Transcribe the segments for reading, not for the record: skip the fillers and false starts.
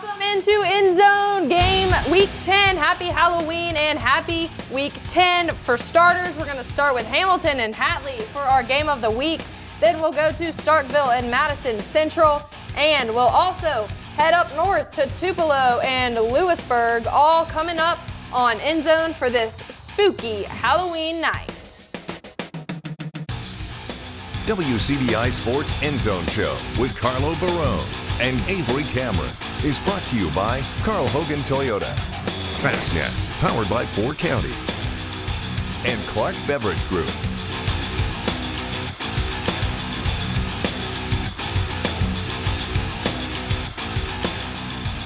Welcome into EndZone game week 10. Happy Halloween and happy week 10. For starters, we're going to start with Hamilton and Hatley for our game of the week. Then we'll go to Starkville and Madison Central. And we'll also head up north to Tupelo and Lewisburg, all coming up on EndZone for this spooky Halloween night. WCBI Sports EndZone Show with Carlo Barone and Avery Cameron is brought to you by Carl Hogan Toyota, Fastnet, powered by 4 County, and Clark Beverage Group.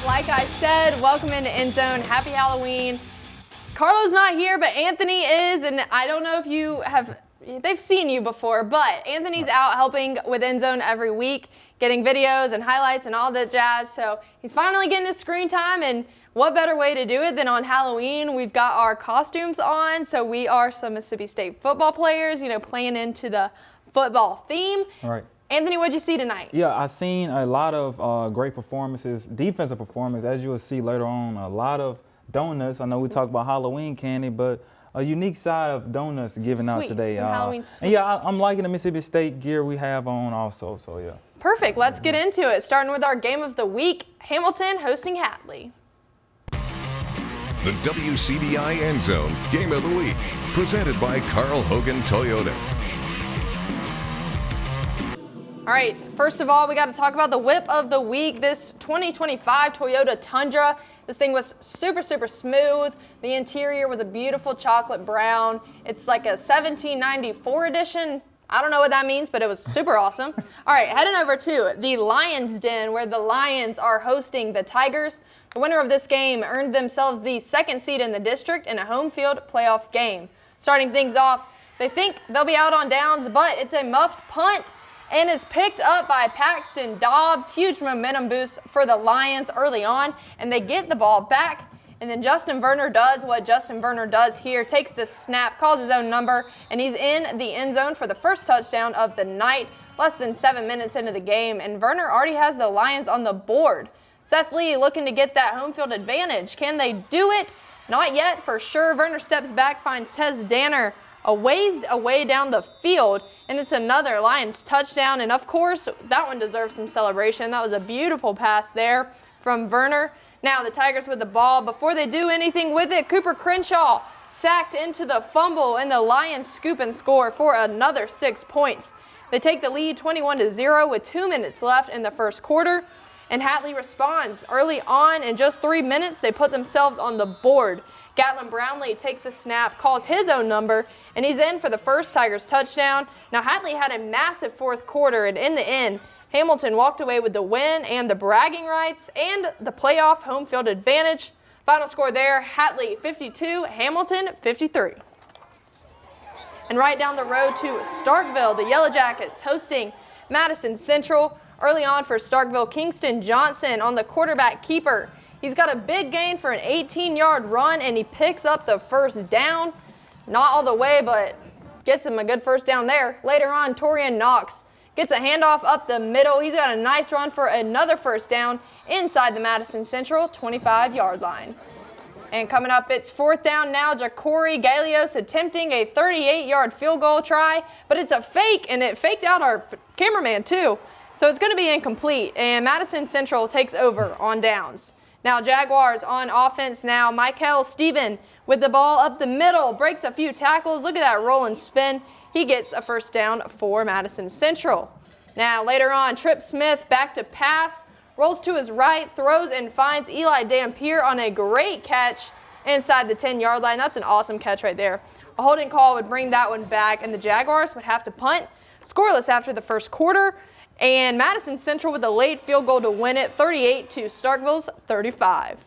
Like I said, welcome into EndZone. Happy Halloween. Carlo's not here, but Anthony is, and I don't know if they've seen you before, but Anthony's out helping with EndZone every week, getting videos and highlights and all that jazz. So he's finally getting his screen time, and what better way to do it than on Halloween? We've got our costumes on, so we are some Mississippi State football players, playing into the football theme. All right. Anthony, what'd you see tonight? Yeah, I've seen a lot of great performances, defensive performance. As you will see later on, a lot of donuts. I know we talk about Halloween candy, but a unique side of donuts given out today. Some Halloween sweets. And yeah, I'm liking the Mississippi State gear we have on also, so yeah. Perfect. Let's get into it. Starting with our game of the week, Hamilton hosting Hatley. The WCBI EndZone Game of the Week, presented by Carl Hogan Toyota. All right, first of all, we got to talk about the whip of the week, this 2025 Toyota Tundra. This thing was super, super smooth. The interior was a beautiful chocolate brown. It's like a 1794 edition. I don't know what that means, but it was super awesome. All right, heading over to the Lions Den, where the Lions are hosting the Tigers. The winner of this game earned themselves the 2nd seed in the district in a home field playoff game. Starting things off, they think they'll be out on downs, but it's a muffed punt and is picked up by Paxton Dobbs. Huge momentum boost for the Lions early on, and they get the ball back. And then Justin Verner does what Justin Verner does here, takes the snap, calls his own number, and he's in the end zone for the first touchdown of the night. Less than 7 minutes into the game, and Verner already has the Lions on the board. Seth Lee looking to get that home field advantage. Can they do it? Not yet, for sure. Verner steps back, finds Tez Danner a ways away down the field, and it's another Lions touchdown. And of course, that one deserves some celebration. That was a beautiful pass there from Verner. Now the Tigers with the ball. Before they do anything with it, Cooper Crenshaw sacked into the fumble, and the Lions scoop and score for another 6 points. They take the lead 21-0 with 2 minutes left in the first quarter, and Hatley responds early on. In just 3 minutes, they put themselves on the board. Gatlin Brownlee takes a snap, calls his own number, and he's in for the first Tigers touchdown. Now Hatley had a massive fourth quarter, and in the end, Hamilton walked away with the win and the bragging rights and the playoff home field advantage. Final score there, Hatley 52, Hamilton 53. And right down the road to Starkville, the Yellow Jackets hosting Madison Central. Early on for Starkville, Kingston Johnson on the quarterback keeper. He's got a big gain for an 18-yard run, and he picks up the first down. Not all the way, but gets him a good first down there. Later on, Torian Knox gets a handoff up the middle. He's got a nice run for another first down inside the Madison Central 25-yard line. And coming up, it's 4th down now. Ja'Cory Galios attempting a 38-yard field goal try, but it's a fake, and it faked out our cameraman too. So it's going to be incomplete, and Madison Central takes over on downs. Now Jaguars on offense now. Michael Steven with the ball up the middle, breaks a few tackles. Look at that roll and spin. He gets a first down for Madison Central. Now later on, Trip Smith back to pass, rolls to his right, throws and finds Eli Dampier on a great catch inside the 10-yard line. That's an awesome catch right there. A holding call would bring that one back, and the Jaguars would have to punt. Scoreless after the first quarter. And Madison Central with a late field goal to win it, 38 to Starkville's 35.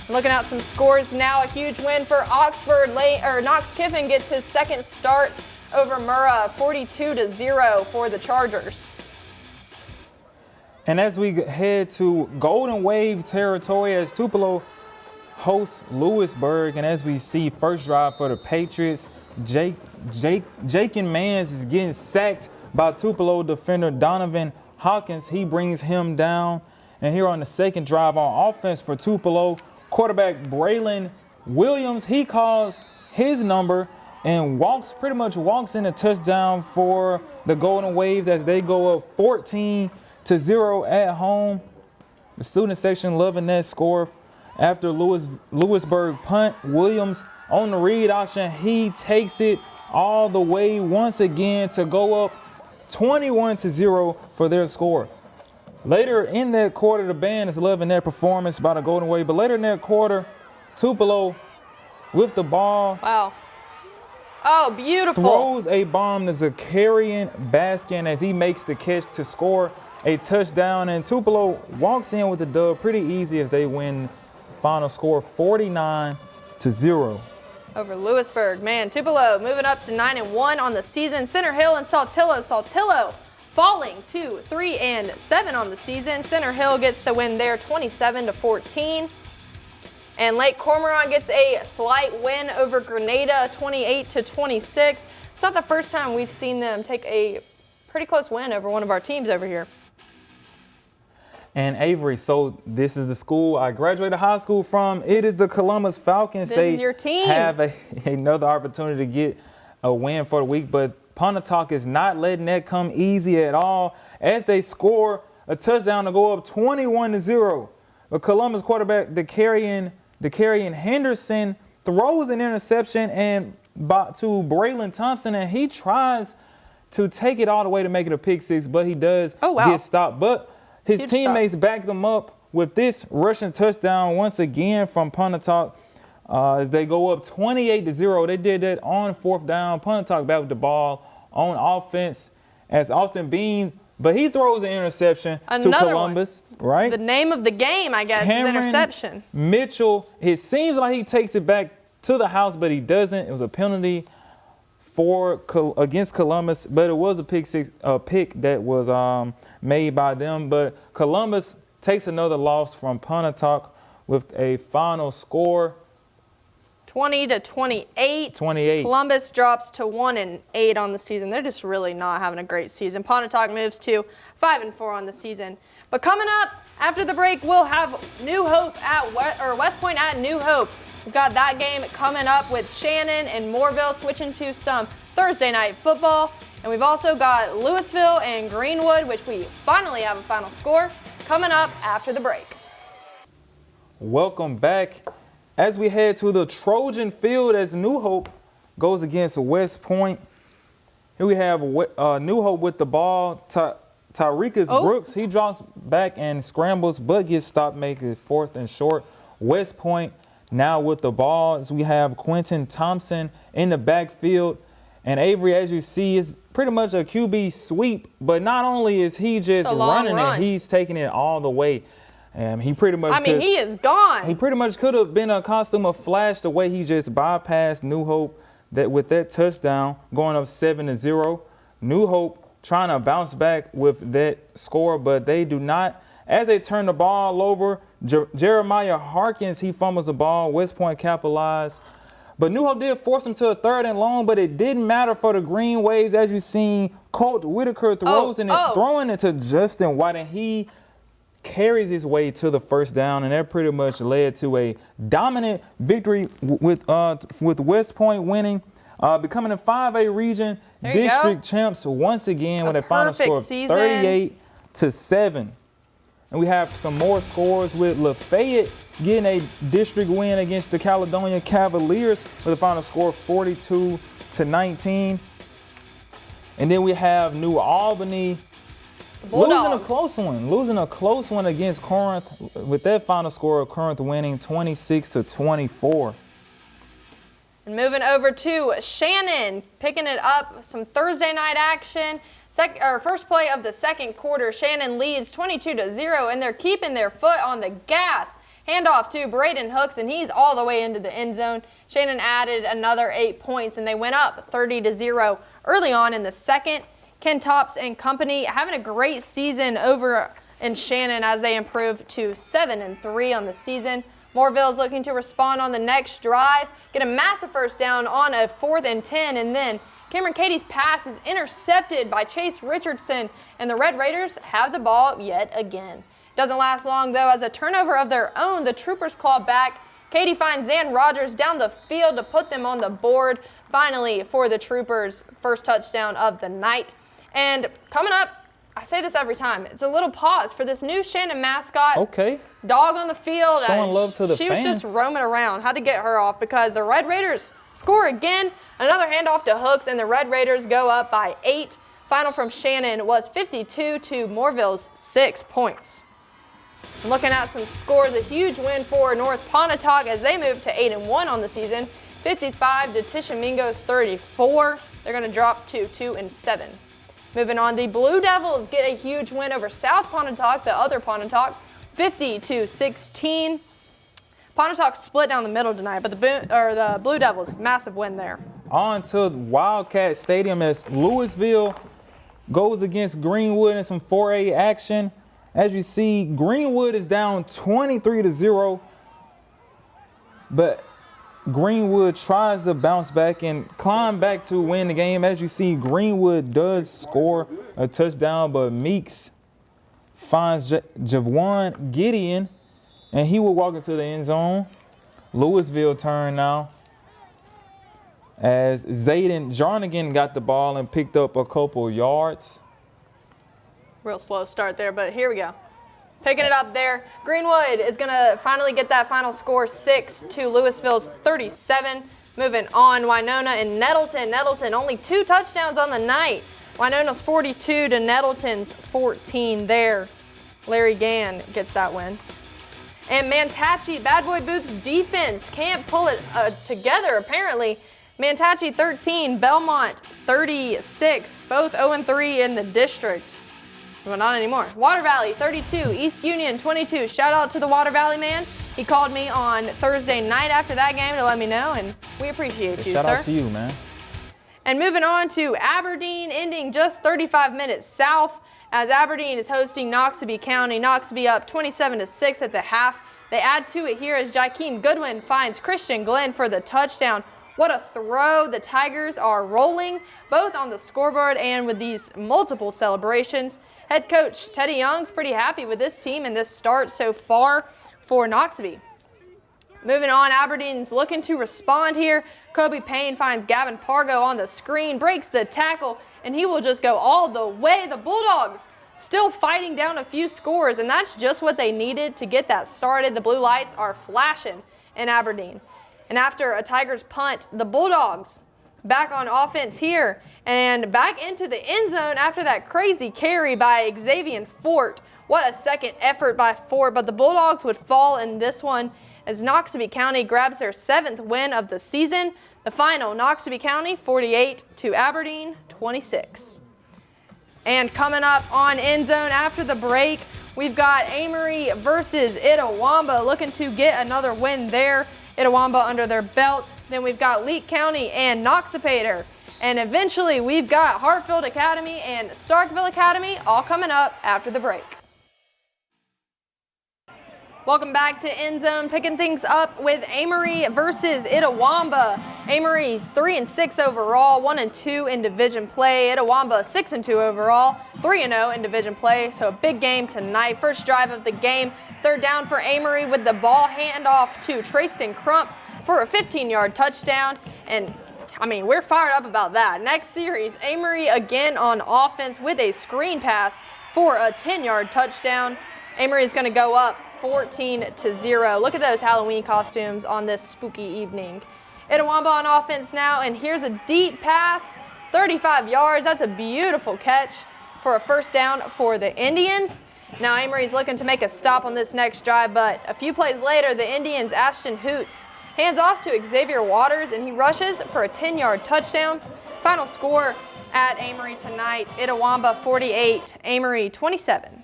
Looking at some scores now, a huge win for Oxford. Knox Kiffin gets his second start over Murrah, 42-0 for the Chargers. And as we head to Golden Wave territory as Tupelo hosts Lewisburg, and as we see first drive for the Patriots, Jakin Mans is getting sacked by Tupelo defender Donovan Hawkins. He brings him down. And here on the second drive on offense for Tupelo, quarterback Braylon Williams, he calls his number and pretty much walks in a touchdown for the Golden Waves as they go up 14-0 at home. The student section loving that score. After Lewisburg punt, Williams on the read option, he takes it all the way once again to go up 21-0 for their score. Later in that quarter, the band is loving their performance by the Golden Wave, but later in that quarter, Tupelo with the ball. Wow. Oh, beautiful. Throws a bomb to Zakarian Baskin as he makes the catch to score a touchdown, and Tupelo walks in with the dub pretty easy as they win final score 49-0. Over Lewisburg. Man, Tupelo moving up to 9-1 on the season. Center Hill and Saltillo falling to 3-7 on the season. Center Hill gets the win there 27-14. And Lake Cormorant gets a slight win over Grenada 28-26. It's not the first time we've seen them take a pretty close win over one of our teams over here. And Avery, so this is the school I graduated high school from. It is the Columbus Falcons. This is your team. They have another opportunity to get a win for the week, but Pontotoc is not letting that come easy at all as they score a touchdown to go up 21-0. The Columbus quarterback, Decarian Henderson, throws an interception to Braylon Thompson, and he tries to take it all the way to make it a pick six, but he does get stopped. But his teammates backed him up with this rushing touchdown once again from Pontotoc as they go up 28-0. They did that on fourth down. Pontotoc back with the ball on offense as Austin Bean, but he throws an interception to Columbus. Right? The name of the game, I guess, is interception. Mitchell, it seems like he takes it back to the house, but he doesn't. It was a penalty against Columbus, but it was a pick that was made by them. But Columbus takes another loss from Pontotoc with a final score 20-28. 28. Columbus drops to 1-8 on the season. They're just really not having a great season. Pontotoc moves to 5-4 on the season. But coming up after the break, we'll have New Hope West Point at New Hope. We've got that game coming up with Shannon and Moorville switching to some Thursday night football. And we've also got Louisville and Greenwood, which we finally have a final score, coming up after the break. Welcome back as we head to the Trojan Field as New Hope goes against West Point. Here we have New Hope with the ball. Tyrekus Brooks, he drops back and scrambles, but gets stopped, making it 4th and short. West Point now with the ball as we have Quentin Thompson in the backfield. And Avery, as you see, is pretty much a QB sweep, but not only is he just running it, he's taking it all the way. And he pretty much he is gone. He pretty much could have been a costume of Flash the way he just bypassed New Hope with that touchdown, going up 7-0. New Hope trying to bounce back with that score, but they do not. As they turn the ball over, Jeremiah Harkins, he fumbles the ball. West Point capitalized. But New Hope did force him to a 3rd and long, but it didn't matter for the Green Waves. As you've seen, Colt Whitaker throwing it to Justin White, and he carries his way to the 1st down, and that pretty much led to a dominant victory with West Point winning, becoming a 5A region district champs once again with a final score of 38-7. And we have some more scores with Lafayette getting a district win against the Caledonia Cavaliers with a final score of 42-19. And then we have New Albany losing a close one against Corinth with that final score of Corinth winning 26-24. And moving over to Shannon, picking it up, some Thursday night action. First play of the second quarter, Shannon leads 22-0, and they're keeping their foot on the gas. Handoff to Braden Hooks, and he's all the way into the end zone. Shannon added another 8 points, and they went up 30-0 early on in the second. Ken Tops and company having a great season over in Shannon as they improve to 7-3 on the season. Moorville's looking to respond on the next drive, get a massive 1st down on a 4th and 10, and then Cameron Katie's pass is intercepted by Chase Richardson, and the Red Raiders have the ball yet again. Doesn't last long, though, as a turnover of their own, the Troopers claw back. Katie finds Zan Rogers down the field to put them on the board, finally, for the Troopers' first touchdown of the night. And coming up, I say this every time, it's a little pause for this new Shannon mascot. Okay. Dog on the field. Showing love to the She fans. was just roaming around. Had to get her off because the Red Raiders score again. Another handoff to Hooks, and the Red Raiders go up by 8. Final from Shannon was 52 to Moorville's 6 points. And looking at some scores, a huge win for North Pontotoc as they move to 8-1 on the season. 55 to Tishomingo's 34. They're going to drop to 2-7. Moving on, the Blue Devils get a huge win over South Pontotoc, the other Pontotoc, 50-16. Pontotoc split down the middle tonight, but the Blue Devils, massive win there. On to Wildcat Stadium as Louisville goes against Greenwood in some 4A action. As you see, Greenwood is down 23-0, but Greenwood tries to bounce back and climb back to win the game. As you see, Greenwood does score a touchdown, but Meeks finds Javon Gideon, and he will walk into the end zone. Louisville turn now as Zayden Jarnigan got the ball and picked up a couple yards. Real slow start there, but here we go. Picking it up there. Greenwood is going to finally get that final score, 6 to Louisville's 37. Moving on, Winona and Nettleton. Nettleton only 2 touchdowns on the night. Winona's 42 to Nettleton's 14 there. Larry Gann gets that win. And Mantachi, Bad Boy Booth's defense can't pull it together apparently. Mantachi 13, Belmont 36, both 0-3 in the district. Well, not anymore. Water Valley 32, East Union 22. Shout out to the Water Valley man. He called me on Thursday night after that game to let me know, and we appreciate you, sir. Shout out to you, man. And moving on to Aberdeen, ending just 35 minutes south as Aberdeen is hosting Noxubee County. Noxubee up 27-6 at the half. They add to it here as Jakeem Goodwin finds Christian Glenn for the touchdown. What a throw. The Tigers are rolling, both on the scoreboard and with these multiple celebrations. Head coach Teddy Young's pretty happy with this team and this start so far for Noxubee. Moving on, Aberdeen's looking to respond here. Kobe Payne finds Gavin Pargo on the screen, breaks the tackle, and he will just go all the way. The Bulldogs still fighting down a few scores, and that's just what they needed to get that started. The blue lights are flashing in Aberdeen. And after a Tigers punt, the Bulldogs back on offense here and back into the end zone after that crazy carry by Xavier Fort. What a second effort by Fort, but the Bulldogs would fall in this one as Noxubee County grabs their 7th win of the season. The final, Noxubee County 48 to Aberdeen 26. And coming up on End Zone after the break, we've got Amory versus Itawamba looking to get another win there. Itawamba under their belt. Then we've got Leake County and Noxapater. And eventually we've got Hartfield Academy and Starkville Academy all coming up after the break. Welcome back to End Zone, picking things up with Amory versus Itawamba. Amory's 3-6 overall, 1-2 in division play. Itawamba 6-2 overall, 3-0 in division play. So a big game tonight. First drive of the game. Third down for Amory with the ball handoff to Trayston Crump for a 15-yard touchdown. And I mean, we're fired up about that. Next series, Amory again on offense with a screen pass for a 10-yard touchdown. Amory is going to go up 14-0. Look at those Halloween costumes on this spooky evening. Itawamba on offense now, and here's a deep pass, 35 yards. That's a beautiful catch for a first down for the Indians. Now Amory's looking to make a stop on this next drive, but a few plays later, the Indians' Ashton Hoots hands off to Xavier Waters, and he rushes for a 10-yard touchdown. Final score at Amory tonight, Itawamba 48, Amory 27.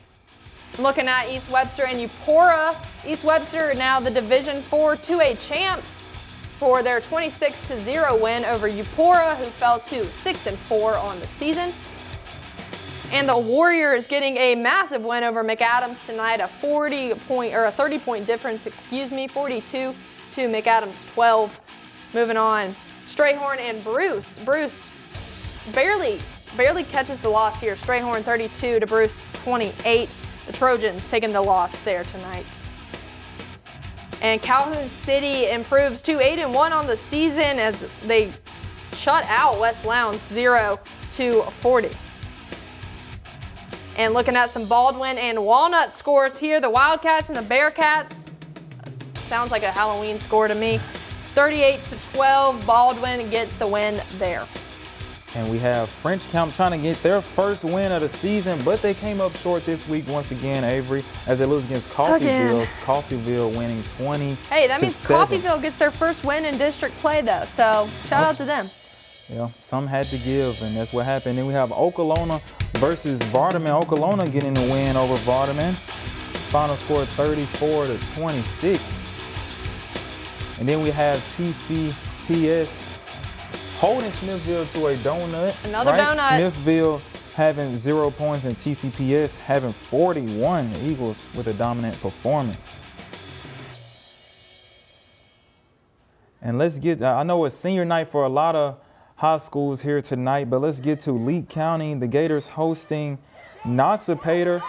Looking at East Webster and Eupora. East Webster now the Division IV 2A champs for their 26-0 win over Eupora, who fell to 6-4 on the season. And the Warriors getting a massive win over McAdams tonight, a 30-point difference, 42 to McAdams 12. Moving on, Strayhorn and Bruce. Bruce barely catches the loss here. Strayhorn 32 to Bruce 28. The Trojans taking the loss there tonight. And Calhoun City improves to 8-1 on the season as they shut out West Lowndes 0-40. And looking at some Baldwin and Walnut scores here, the Wildcats and the Bearcats. Sounds like a Halloween score to me. 38-12, Baldwin gets the win there. And we have French Camp trying to get their first win of the season, but they came up short this week once again, Avery, as they lose against Coffeyville. Again. Coffeyville winning 20. Hey, that means 7. Coffeyville gets their first win in district play, though, so shout out to them. Yeah, some had to give, and that's what happened. Then we have Okolona versus Vardaman. Okolona getting the win over Vardaman. Final score 34-26. And then we have TCPS holding Smithville to a donut. Another donut. Smithville having 0 points and TCPS having 41. The Eagles with a dominant performance. And let's get, I know it's senior night for a lot of high schools here tonight, but let's get to Lee County. The Gators hosting Noxapater,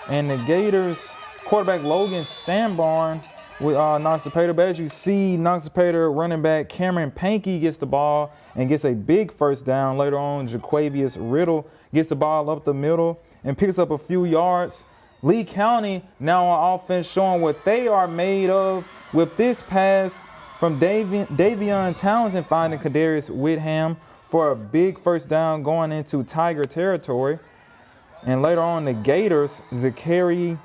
and the Gators quarterback Logan Sandbarn with Noxapater. But as you see, Noxapater running back Cameron Pankey gets the ball and gets a big first down. Later on, Jaquavius Riddle gets the ball up the middle and picks up a few yards. Lee County now on offense showing what they are made of with this pass from Davion Townsend finding Kadarius Whitham for a big first down going into Tiger territory. And later on, the Gators, Zakaria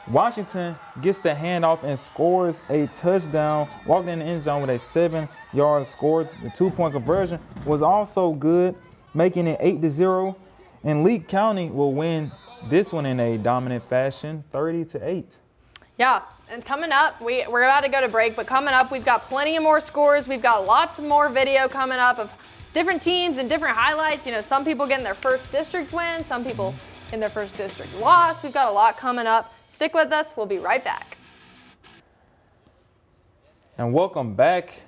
Washington gets the handoff and scores a touchdown, walking in the end zone with a 7-yard score. The 2-point conversion was also good, making it 8-0. And Lee County will win this one in a dominant fashion, 30-8. Yeah, and coming up, we're about to go to break, but coming up, we've got plenty of more scores. We've got lots more video coming up of different teams and different highlights. You know, some people getting their first district win, some people in their first district loss. We've got a lot coming up. Stick with us. We'll be right back. And welcome back.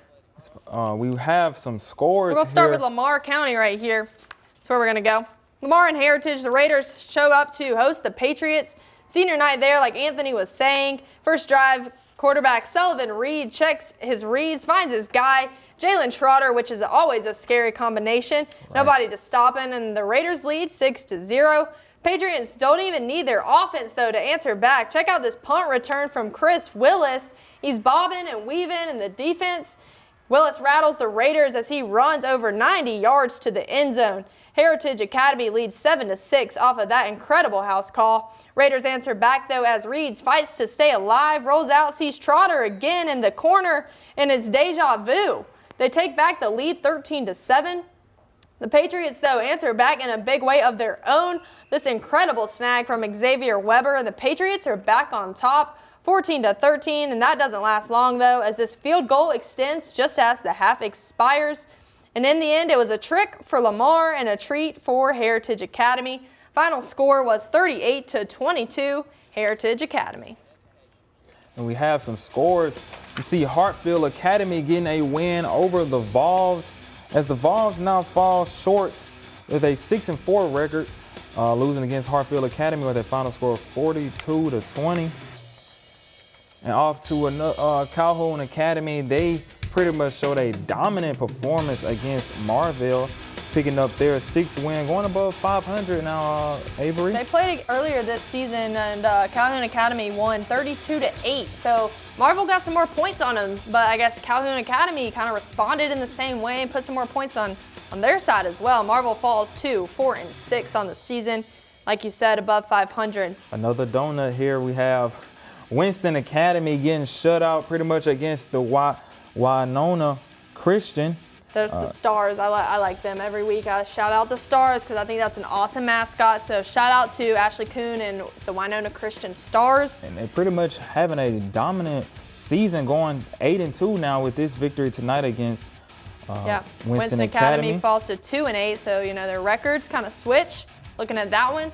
We have some scores. We're going to start here. with Lamar County right here. That's where we're going to go. Lamar and Heritage, the Raiders show up to host the Patriots. Senior night there, like Anthony was saying. First drive, quarterback Sullivan Reed checks his reads, finds his guy, Jalen Trotter, which is always a scary combination. Right. Nobody to stop him, and the Raiders lead 6-0. Patriots don't even need their offense, though, to answer back. Check out this punt return from Chris Willis. He's bobbing and weaving in the defense. Willis rattles the Raiders as he runs over 90 yards to the end zone. Heritage Academy leads 7-6 off of that incredible house call. Raiders answer back, though, as Reeds fights to stay alive, rolls out, sees Trotter again in the corner, and it's deja vu. They take back the lead 13-7. The Patriots, though, answer back in a big way of their own. This incredible snag from Xavier Weber, and the Patriots are back on top, 14-13, and that doesn't last long, though, as this field goal extends just as the half expires. And in the end, it was a trick for Lamar and a treat for Heritage Academy. Final score was 38-22, Heritage Academy. And we have some scores. You see Hartfield Academy getting a win over the Vols, as the Vols now fall short with a 6-4 record, losing against Hartfield Academy with a final score of 42-20. And off to another, Calhoun Academy, they pretty much showed a dominant performance against Marville, picking up their 6th win, going above 500 now, Avery. They played earlier this season, and Calhoun Academy won 32-8. So Marville got some more points on them, but I guess Calhoun Academy kind of responded in the same way and put some more points on their side as well. Marville falls to 4-6 on the season, like you said, above 500. Another donut here. We have Winston Academy getting shut out pretty much against the Winona Christian. There's the Stars. I like them every week. I shout out the Stars because I think that's an awesome mascot. So shout out to Ashley Kuhn and the Winona Christian Stars. And they're pretty much having a dominant season, going 8-2 now with this victory tonight against Winston Academy. Falls to 2-8. So, you know, their records kind of switch. Looking at that one.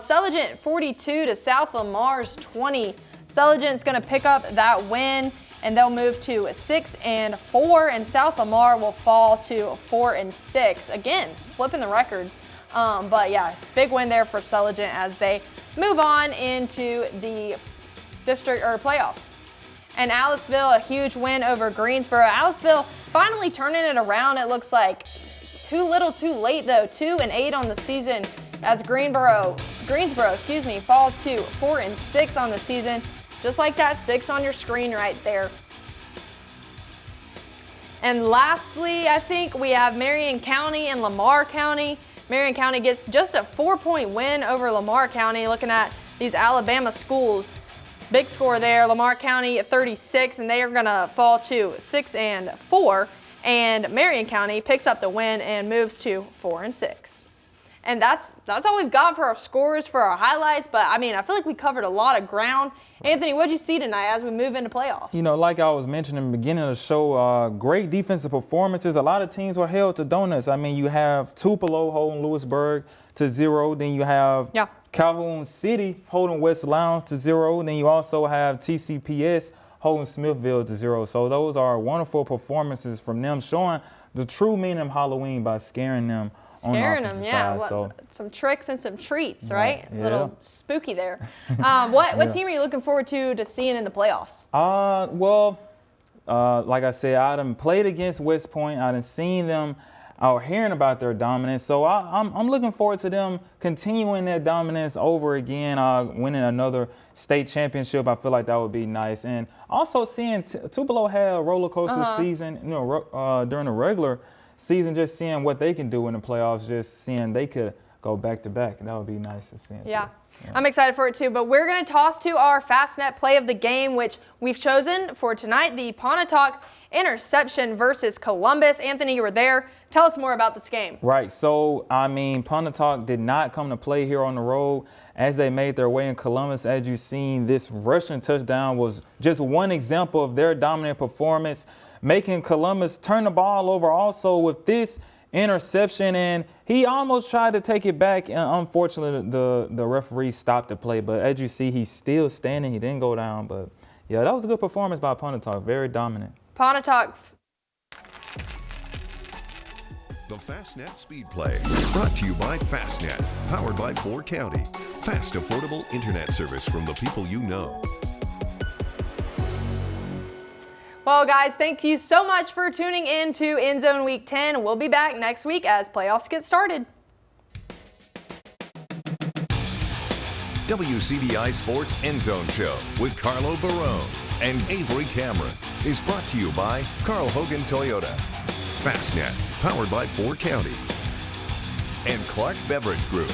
Celigent 42 to South Lamar's 20. Celigent's going to pick up that win, and they'll move to 6-4, and South Lamar will fall to 4-6. Again, flipping the records. But yeah, big win there for Sulligent as they move on into the district or playoffs. And Aliceville, a huge win over Greensboro. Aliceville finally turning it around. It looks like too little, too late though. 2-8 on the season as Greensboro, falls to 4-6 on the season. Just like that 6 on your screen right there. And lastly, I think we have Marion County and Lamar County. Marion County gets just a 4-point win over Lamar County. Looking at these Alabama schools, big score there. Lamar County at 36, and they are going to fall to 6-4. And Marion County picks up the win and moves to 4-6. And that's all we've got for our scores, for our highlights. But, I mean, I feel like we covered a lot of ground. Anthony, what did you see tonight as we move into playoffs? You know, like I was mentioning in the beginning of the show, great defensive performances. A lot of teams were held to donuts. I mean, you have Tupelo holding Lewisburg to 0. Then you have Calhoun City holding West Lowndes to 0. Then you also have TCPS holding Smithville to 0. So those are wonderful performances from them, showing the true meaning of Halloween by scaring them on the offensive side. So, some tricks and some treats, right? A little spooky there. What team are you looking forward to seeing in the playoffs? Like I said, I done played against West Point. I done seen them out hearing about their dominance. So I'm looking forward to them continuing their dominance over again, winning another state championship. I feel like that would be nice. And also seeing Tupelo had a roller coaster season, during the regular season, just seeing what they can do in the playoffs, just seeing they could go back to back. That would be nice to see. Yeah. I'm excited for it too, but we're going to toss to our Fastnet play of the game, which we've chosen for tonight, the Pontotoc interception versus Columbus. Anthony, you were there. Tell us more about this game. Right. So, I mean, Pontotoc did not come to play here on the road as they made their way in Columbus. As you've seen, this rushing touchdown was just one example of their dominant performance, making Columbus turn the ball over also with this interception, and he almost tried to take it back, and unfortunately the referee stopped the play. But as you see, he's still standing. He didn't go down, but yeah, that was a good performance by Pontotoc. Very dominant. Pontotoc. The Fastnet Speed Play, brought to you by Fastnet, powered by 4 County. Fast, affordable internet service from the people you know. Well, guys, thank you so much for tuning in to EndZone Week 10. We'll be back next week as playoffs get started. WCDI Sports EndZone Show with Carlo Barone and Avery Cameron is brought to you by Carl Hogan Toyota, Fastnet, powered by 4 County, and Clark Beverage Group.